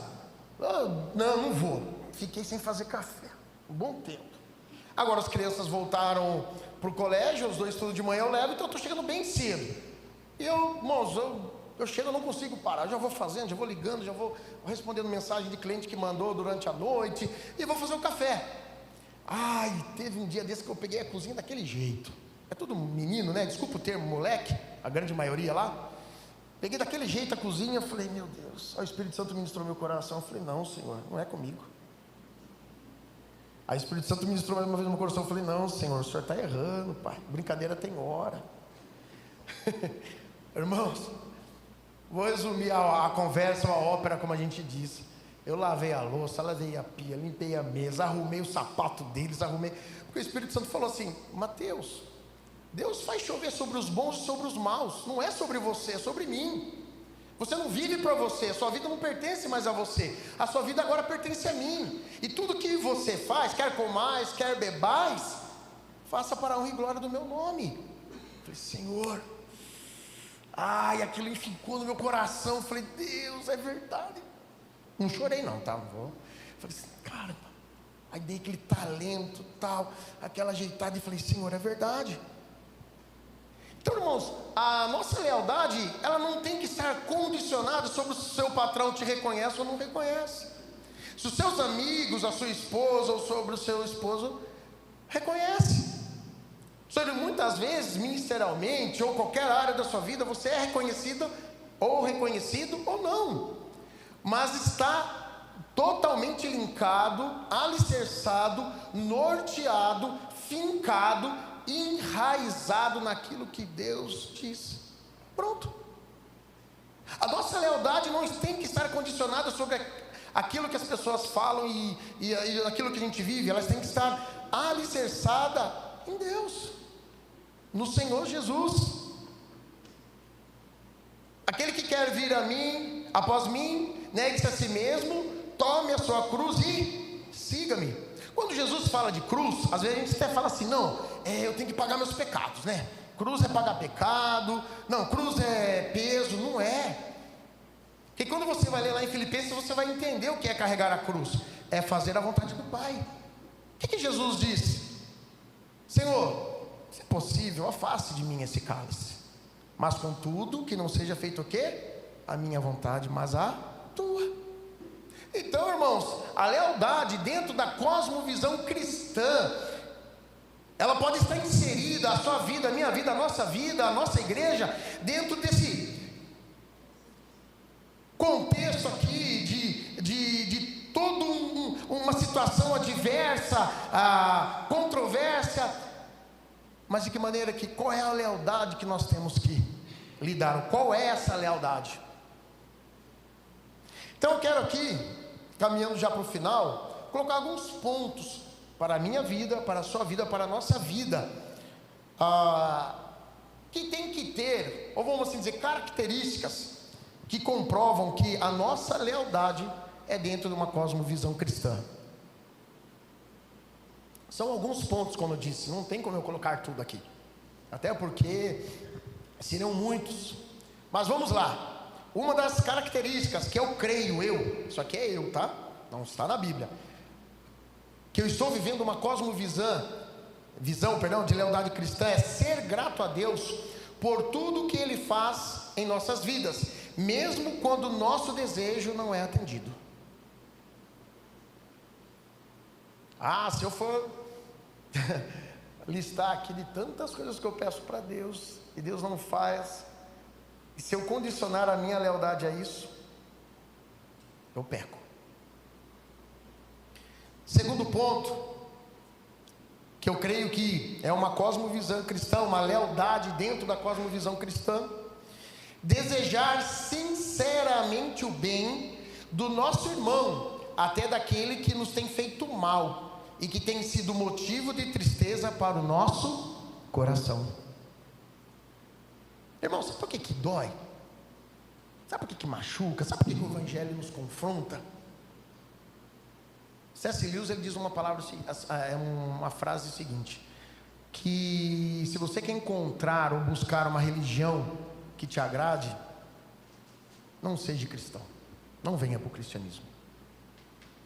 Não vou. Fiquei sem fazer café, um bom tempo. Agora as crianças voltaram para o colégio, os 2 estudam de manhã, eu levo, então eu estou chegando bem cedo. E irmãos, eu chego, eu não consigo parar, eu já vou fazendo, já vou ligando, já vou respondendo mensagem de cliente que mandou durante a noite, e vou fazer o café. Teve um dia desse que eu peguei a cozinha daquele jeito. É tudo menino, né? Desculpa o termo, moleque, a grande maioria lá. Peguei daquele jeito a cozinha, eu falei, meu Deus, o Espírito Santo ministrou meu coração. Eu falei, não, Senhor, não é comigo. Aí o Espírito Santo ministrou mais uma vez no meu coração. Eu falei, não, Senhor, o Senhor está errando, Pai, brincadeira tem hora. Irmãos, vou resumir a conversa, a ópera, como a gente disse. Eu lavei a louça, lavei a pia, limpei a mesa, arrumei o sapato deles, porque o Espírito Santo falou assim, Mateus, Deus faz chover sobre os bons e sobre os maus, não é sobre você, é sobre mim. Você não vive para você, a sua vida não pertence mais a você, a sua vida agora pertence a mim. E tudo que você faz, quer comais, quer bebais, faça para a honra e glória do meu nome. Eu falei, Senhor, aquilo ficou no meu coração. Eu falei, Deus, é verdade. Não chorei não, tá? Falei assim, cara, aí dei aquele talento, tal, aquela ajeitada e falei, Senhor, é verdade. Então, irmãos, a nossa lealdade, ela não tem que estar condicionada sobre se o seu patrão te reconhece ou não reconhece. Se os seus amigos, a sua esposa ou sobre o seu esposo reconhece. Sobre muitas vezes, ministerialmente ou qualquer área da sua vida, você é reconhecido ou não. Mas está totalmente linkado, alicerçado, norteado, fincado, enraizado naquilo que Deus diz. Pronto. A nossa lealdade não tem que estar condicionada sobre aquilo que as pessoas falam e aquilo que a gente vive. Elas têm que estar alicerçada em Deus, no Senhor Jesus. Aquele que quer vir a mim, após mim, negue-se a si mesmo, tome a sua cruz e siga-me. Quando Jesus fala de cruz, às vezes a gente até fala assim, não, eu tenho que pagar meus pecados, né? Cruz é pagar pecado, não, cruz é peso, não é. Porque quando você vai ler lá em Filipenses, você vai entender o que é carregar a cruz, é fazer a vontade do Pai. O que Jesus disse? Senhor, se possível, afaste de mim esse cálice, mas contudo, que não seja feito o quê? A minha vontade, mas a tua. Então, irmãos, a lealdade dentro da cosmovisão cristã, ela pode estar inserida, a sua vida, a minha vida, a nossa igreja, dentro desse contexto aqui de toda uma situação adversa, controvérsia. Mas de que maneira qual é a lealdade que nós temos que lidar? Qual é essa lealdade? Então eu quero aqui, caminhando já para o final, colocar alguns pontos para a minha vida, para a sua vida, para a nossa vida, que tem que ter, ou vamos assim dizer, características que comprovam que a nossa lealdade é dentro de uma cosmovisão cristã. São alguns pontos, como eu disse, não tem como eu colocar tudo aqui, até porque seriam muitos, mas vamos lá. Uma das características que eu creio, isso aqui é eu, tá? Não está na Bíblia, que eu estou vivendo uma cosmovisão de lealdade cristã, é ser grato a Deus por tudo que Ele faz em nossas vidas, mesmo quando o nosso desejo não é atendido. Se eu for listar aqui de tantas coisas que eu peço para Deus, e Deus não faz, E se eu condicionar a minha lealdade a isso, eu peco. Segundo ponto, que eu creio que é uma cosmovisão cristã, uma lealdade dentro da cosmovisão cristã: desejar sinceramente o bem do nosso irmão, até daquele que nos tem feito mal e que tem sido motivo de tristeza para o nosso coração. Irmão, sabe por que dói? Sabe por que machuca? Sabe por que o evangelho nos confronta? C.S. Lewis, ele diz uma frase seguinte: que se você quer encontrar ou buscar uma religião que te agrade, não seja cristão, não venha para o cristianismo,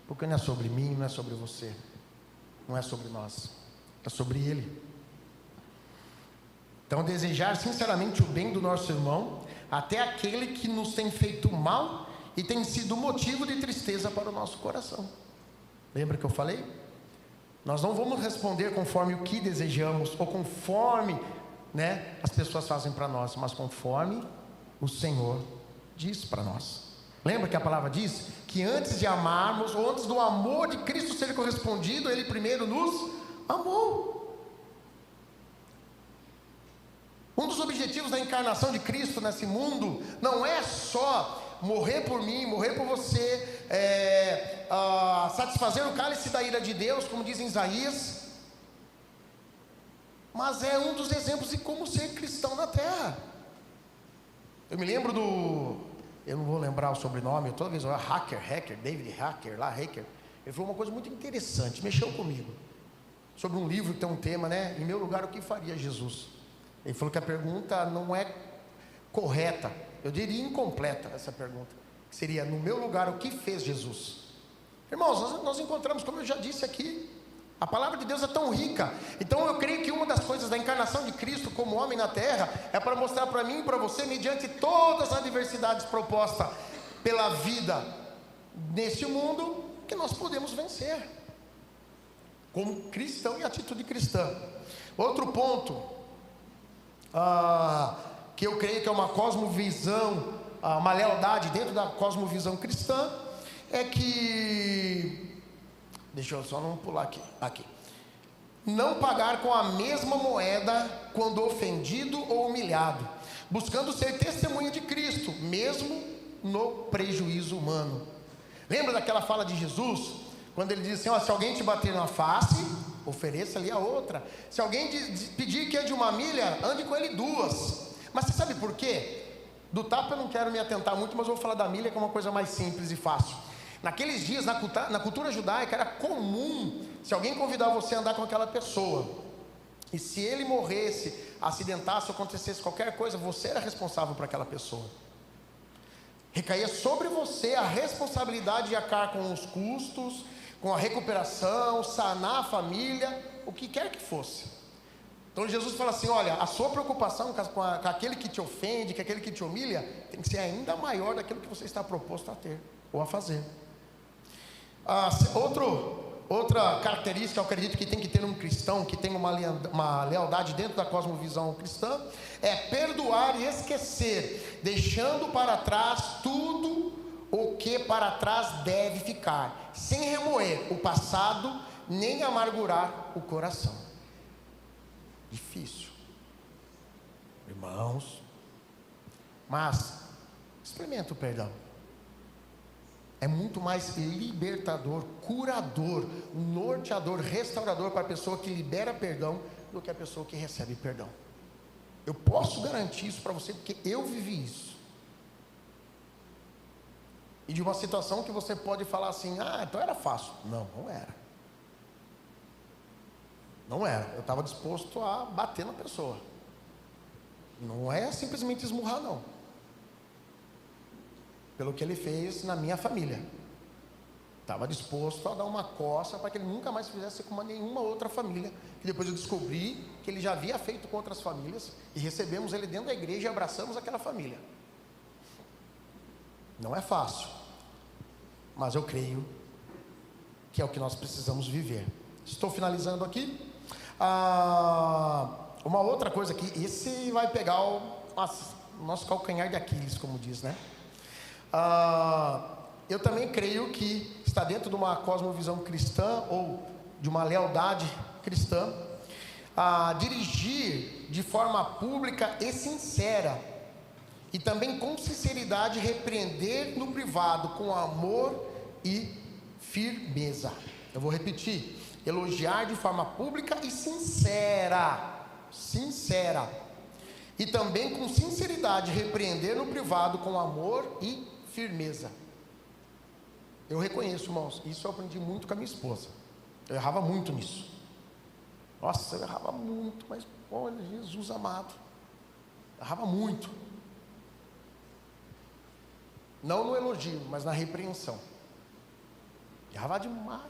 porque não é sobre mim, não é sobre você, não é sobre nós, é sobre Ele. Então, desejar sinceramente o bem do nosso irmão, até aquele que nos tem feito mal e tem sido motivo de tristeza para o nosso coração. Lembra que eu falei? Nós não vamos responder conforme o que desejamos, ou conforme, as pessoas fazem para nós, mas conforme o Senhor diz para nós. Lembra que a palavra diz que antes de amarmos, ou antes do amor de Cristo ser correspondido, Ele primeiro nos amou. Um dos objetivos da encarnação de Cristo nesse mundo não é só morrer por mim, morrer por você, satisfazer o cálice da ira de Deus, como diz em Isaías, mas é um dos exemplos de como ser cristão na terra. Eu me lembro eu não vou lembrar o sobrenome, toda vez eu David Hacker, ele falou uma coisa muito interessante, mexeu comigo, sobre um livro que tem um tema, em meu lugar o que faria Jesus? Ele falou que a pergunta não é correta, eu diria incompleta essa pergunta, que seria: no meu lugar o que fez Jesus? Irmãos, nós encontramos, como eu já disse aqui, a palavra de Deus é tão rica. Então eu creio que uma das coisas da encarnação de Cristo como homem na terra é para mostrar para mim e para você, mediante todas as adversidades propostas pela vida neste mundo, que nós podemos vencer como cristão e atitude cristã. Outro ponto que eu creio que é uma cosmovisão, uma lealdade dentro da cosmovisão cristã, é que, deixa eu só não pular aqui, não pagar com a mesma moeda quando ofendido ou humilhado, buscando ser testemunha de Cristo, mesmo no prejuízo humano. Lembra daquela fala de Jesus, quando ele diz assim: se alguém te bater na face, ofereça-lhe a outra. Se alguém pedir que ande uma milha, ande com ele 2. Mas você sabe por quê? Do tapa eu não quero me atentar muito, mas eu vou falar da milha, que é uma coisa mais simples e fácil. Naqueles dias, na cultura judaica, era comum, se alguém convidar você a andar com aquela pessoa, e se ele morresse, acidentasse, ou acontecesse qualquer coisa, você era responsável por aquela pessoa. Recaía sobre você a responsabilidade de arcar com os custos, com a recuperação, sanar a família, o que quer que fosse. Então Jesus fala assim: olha, a sua preocupação com aquele que te ofende, com aquele que te humilha, tem que ser ainda maior daquilo que você está proposto a ter ou a fazer. Outra característica, eu acredito que tem que ter um cristão que tem uma lealdade dentro da cosmovisão cristã, é perdoar e esquecer, deixando para trás tudo o que para trás deve ficar, sem remoer o passado, nem amargurar o coração. Difícil, irmãos, mas experimenta o perdão. É muito mais libertador, curador, norteador, restaurador para a pessoa que libera perdão do que a pessoa que recebe perdão. Eu posso garantir isso para você, porque eu vivi isso. E de uma situação que você pode falar assim: então era fácil. Não, não era. Não era. Eu estava disposto a bater na pessoa. Não é simplesmente esmurrar, não. Pelo que ele fez na minha família. Estava disposto a dar uma coça para que ele nunca mais fizesse com nenhuma outra família. E depois eu descobri que ele já havia feito com outras famílias, e recebemos ele dentro da igreja e abraçamos aquela família. Não é fácil, mas eu creio que é o que nós precisamos viver. Estou finalizando aqui. Uma outra coisa que esse vai pegar nosso calcanhar de Aquiles, como diz, né? Eu também creio que está dentro de uma cosmovisão cristã ou de uma lealdade cristã, dirigir de forma pública e sincera, e também com sinceridade repreender no privado com amor e firmeza. Eu vou repetir: elogiar de forma pública e sincera, e também com sinceridade repreender no privado com amor e firmeza. Eu reconheço, irmãos, isso eu aprendi muito com a minha esposa. Eu errava muito nisso. Nossa, eu errava muito, mas olha, Jesus amado, errava muito. Não no elogio, mas na repreensão. Errava demais.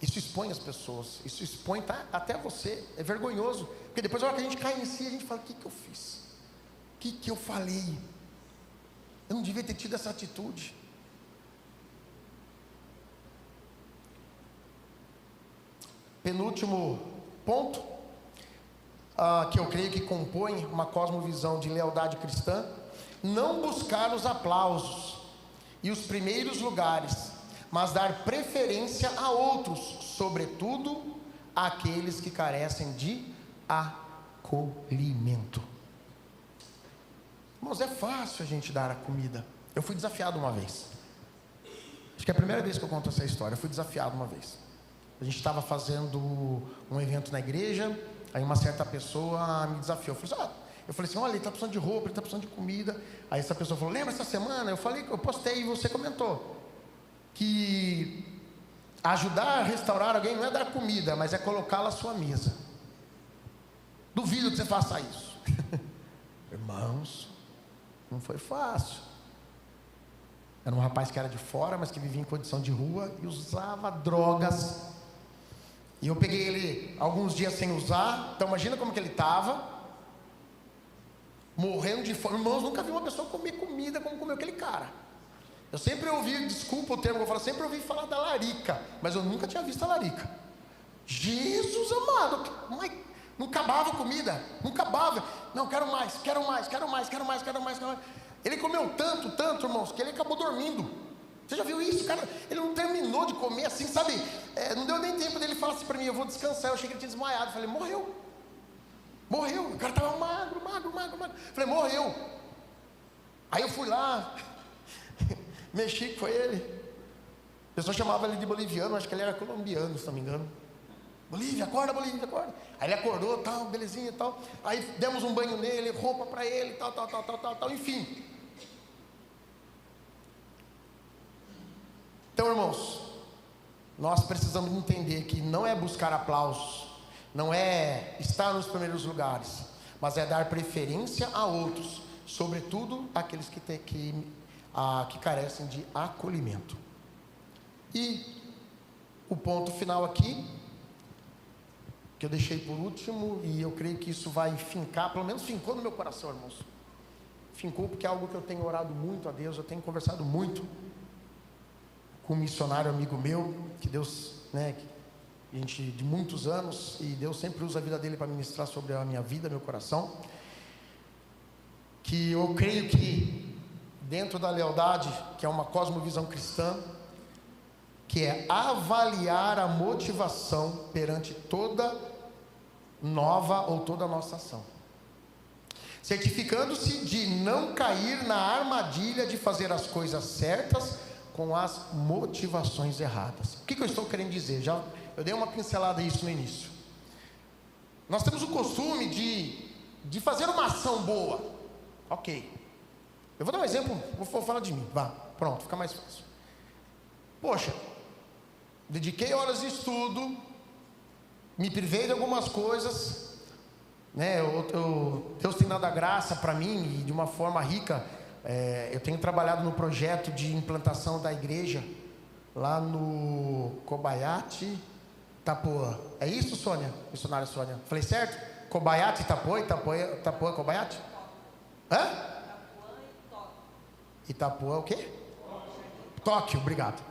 Isso expõe as pessoas, isso expõe até você. É vergonhoso, porque depois, na hora que a gente cai em si, a gente fala: o que eu fiz? O que eu falei? Eu não devia ter tido essa atitude. Penúltimo ponto, que eu creio que compõe uma cosmovisão de lealdade cristã: não buscar os aplausos e os primeiros lugares, mas dar preferência a outros, sobretudo àqueles que carecem de acolhimento. Irmãos, é fácil a gente dar a comida. Eu fui desafiado uma vez. Acho que é a primeira vez que eu conto essa história. Eu fui desafiado uma vez. A gente estava fazendo um evento na igreja. Aí uma certa pessoa me desafiou. Eu falei assim: olha, ele está precisando de roupa, ele está precisando de comida. Aí essa pessoa falou: lembra essa semana? Eu postei e você comentou que ajudar a restaurar alguém não é dar comida, mas é colocá-la à sua mesa. Duvido que você faça isso. Irmãos, não foi fácil. Era um rapaz que era de fora, mas que vivia em condição de rua e usava drogas. E eu peguei ele alguns dias sem usar. Então imagina como que ele estava, morrendo de fome. Irmãos, nunca vi uma pessoa comer comida como comeu aquele cara. Eu sempre ouvi, desculpa o termo que eu falo, sempre ouvi falar da larica, mas eu nunca tinha visto a larica. Jesus amado, mas não acabava a comida, não acabava. Não, quero mais. Ele comeu tanto, irmãos, que ele acabou dormindo. Você já viu isso, cara? Ele não terminou de comer assim, sabe? Não deu nem tempo dele falar assim para mim: eu vou descansar. Eu achei que ele tinha desmaiado. Eu falei: morreu. O cara estava magro. Eu falei: morreu. Aí eu fui lá, mexi com ele. A pessoa chamava ele de boliviano, acho que ele era colombiano, se não me engano. Bolívia, acorda. Aí ele acordou, tal, belezinha e tal. Aí demos um banho nele, roupa para ele, tal, enfim. Então, irmãos, nós precisamos entender que não é buscar aplausos, não é estar nos primeiros lugares, mas é dar preferência a outros, sobretudo aqueles que carecem de acolhimento. E o ponto final aqui, que eu deixei por último, e eu creio que isso vai fincar, pelo menos fincou no meu coração, irmãos. Fincou porque é algo que eu tenho orado muito a Deus, eu tenho conversado muito com um missionário amigo meu, que Deus, gente de muitos anos, e Deus sempre usa a vida dele para ministrar sobre a minha vida, meu coração. Que eu creio que dentro da lealdade, que é uma cosmovisão cristã, que é avaliar a motivação perante toda nova ou toda nossa ação, certificando-se de não cair na armadilha de fazer as coisas certas com as motivações erradas. O que eu estou querendo dizer? Eu dei uma pincelada nisso no início. Nós temos o costume de fazer uma ação boa. Ok. Eu vou dar um exemplo, vou falar de mim. Pronto, fica mais fácil. Poxa, dediquei horas de estudo, me privei de algumas coisas, Deus tem dado a graça para mim, e de uma forma rica. Eu tenho trabalhado no projeto de implantação da igreja lá no Cobaiate, Itapuã. É isso, Sônia? Missionária Sônia. Falei certo? Cobaiate, Itapuã, Cobaiate? Hã? Itapuã o quê? Tóquio, obrigado.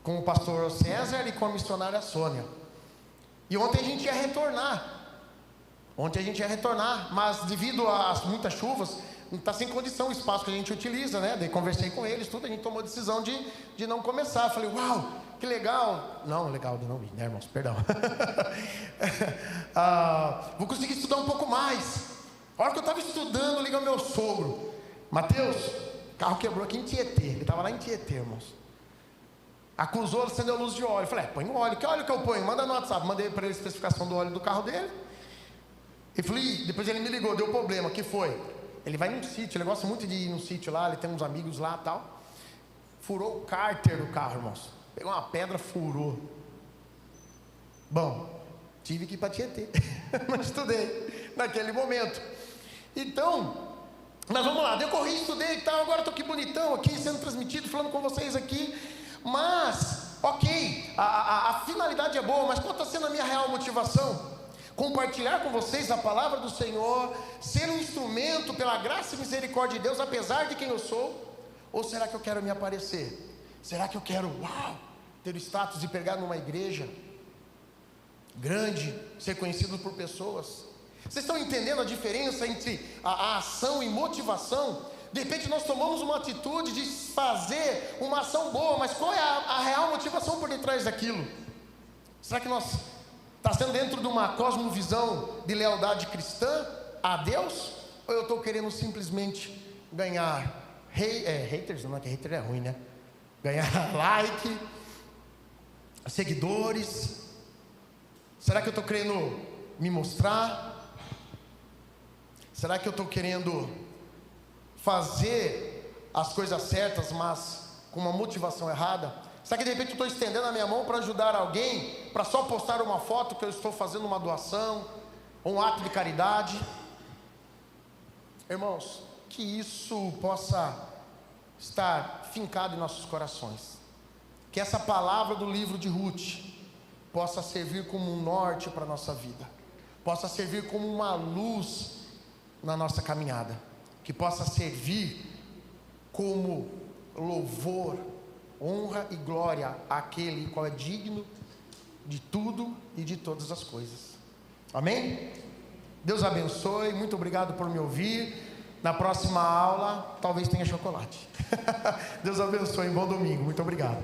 Com o pastor César e com a missionária Sônia. E ontem a gente ia retornar. Ontem a gente ia retornar, mas devido às muitas chuvas, não está sem condição o espaço que a gente utiliza, né? Daí conversei com eles, tudo, a gente tomou a decisão de não começar. Falei, uau, que legal. Não, legal de não vir, né, irmãos? Perdão. Vou conseguir estudar um pouco mais. A hora que eu estava estudando, liga o meu sogro. Mateus, o carro quebrou aqui em Tietê. Ele estava lá em Tietê, irmãos. Acusou, acendeu a luz de óleo. Eu falei, põe o óleo. Que óleo que eu ponho? Manda no WhatsApp. Mandei para ele a especificação do óleo do carro dele. E falei, depois ele me ligou, deu problema. O que foi? Ele vai num sítio, ele gosta muito de ir num sítio lá, ele tem uns amigos lá e tal. Furou o cárter do carro, irmãos. Pegou uma pedra, furou. Bom, tive que ir para Tietê. Não estudei naquele momento. Então, mas vamos lá, decorri, estudei e tal, agora estou aqui bonitão, aqui sendo transmitido, falando com vocês aqui. Mas, ok, a finalidade é boa, mas qual está sendo a minha real motivação? Compartilhar com vocês a palavra do Senhor, ser um instrumento pela graça e misericórdia de Deus, apesar de quem eu sou? Ou será que eu quero me aparecer? Será que eu quero, ter o status de pregar numa igreja grande, ser conhecido por pessoas? Vocês estão entendendo a diferença entre a ação e motivação? De repente nós tomamos uma atitude de fazer uma ação boa, mas qual é a real motivação por detrás daquilo? Será que nós está sendo dentro de uma cosmovisão de lealdade cristã a Deus? Ou eu estou querendo simplesmente ganhar haters? Não é que hater é ruim, né? Ganhar like, seguidores. Será que eu estou querendo me mostrar? Será que eu estou querendo fazer as coisas certas, mas com uma motivação errada? Será que de repente eu estou estendendo a minha mão para ajudar alguém, para só postar uma foto que eu estou fazendo uma doação, ou um ato de caridade? Irmãos, que isso possa estar fincado em nossos corações. Que essa palavra do livro de Ruth possa servir como um norte para a nossa vida, possa servir como uma luz na nossa caminhada, que possa servir como louvor, honra e glória àquele qual é digno de tudo e de todas as coisas. Amém? Deus abençoe, muito obrigado por me ouvir. Na próxima aula, talvez tenha chocolate. Deus abençoe, bom domingo, muito obrigado.